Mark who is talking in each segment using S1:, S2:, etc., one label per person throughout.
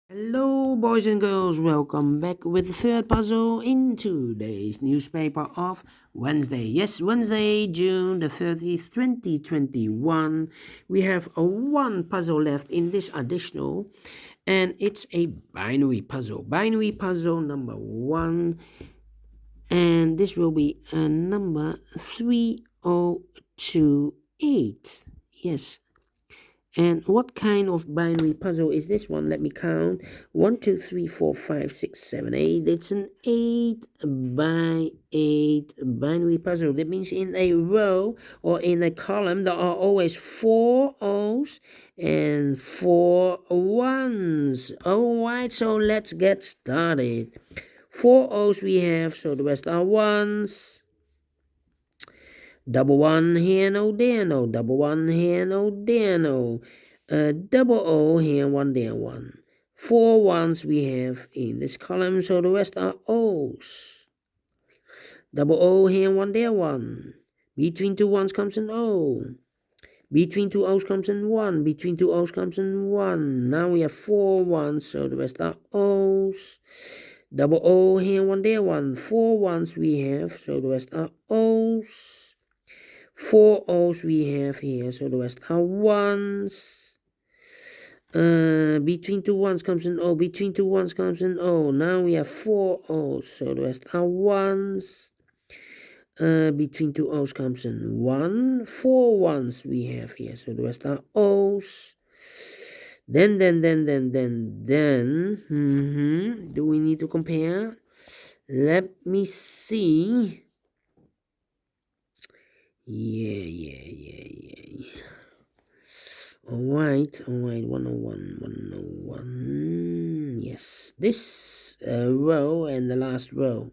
S1: Hello, boys and girls. Welcome back with the third puzzle in today's newspaper of Wednesday. Yes, Wednesday, June the 30th, 2021. We have one puzzle left in this additional, and it's a binary puzzle. Binary puzzle number 1, and this will be number 3028. Yes. And what kind of binary puzzle is this one? Let me count. 1, 2, 3, 4, 5, 6, 7, 8. It's an 8 by 8 binary puzzle. That means in a row or in a column, there are always 4 O's and 4 1s. Alright, so let's get started. 4 O's we have, so the rest are 1s. Double 1 here, no there, no. Double 1 here, no there, no. Double O here, 1 there, 1. 4 1s we have in this column, so the rest are O's. Double O here, 1 there, 1. Between 2 1s comes an O. Between 2 O's comes an 1. Between 2 O's comes an 1. Now we have 4 1s, so the rest are O's. Double O here, 1 there, 1. 4 1s we have, so the rest are O's. 4 O's we have here, so the rest are 1s. Between 2 1s comes an O. Between 2 1s comes an O. Now we have 4 O's, so the rest are 1s. Between 2 O's comes an 1. 4 1s we have here, so the rest are O's. Then. Do we need to compare? Let me see. Yeah. Alright, 101. Yes, this row and the last row.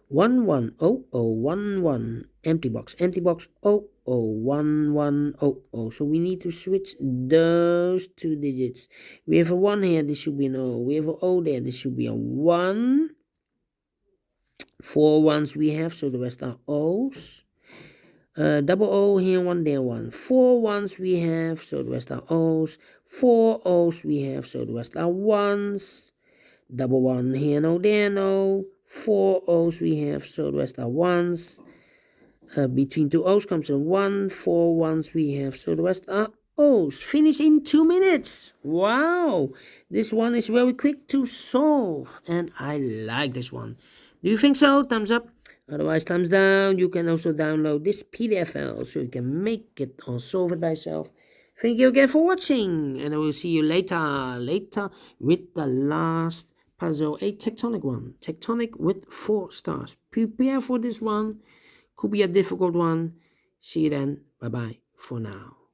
S1: 1 1 0 0 1 1. Empty box 0 0 1 1 0 0. So we need to switch those 2 digits. We have a 1 here, this should be an O. We have an O there, this should be a 1. 4 1s we have, so the rest are O's. Double O here, 1 there, 1. 4 1s we have, so the rest are O's. 4 O's we have, so the rest are 1s. Double 1 here, no there, no. 4 O's we have, so the rest are 1s. Between 2 O's comes a 1. 4 1s we have, so the rest are O's. Finish in 2 minutes. Wow, this one is very quick to solve, and I like this one. Do you think so? Thumbs up. Otherwise, thumbs down. You can also download this PDF file so you can make it or solve it by yourself. Thank you again for watching, and I will see you later with the last puzzle, a tectonic one. Tectonic with 4 stars. Prepare for this one. Could be a difficult one. See you then. Bye-bye for now.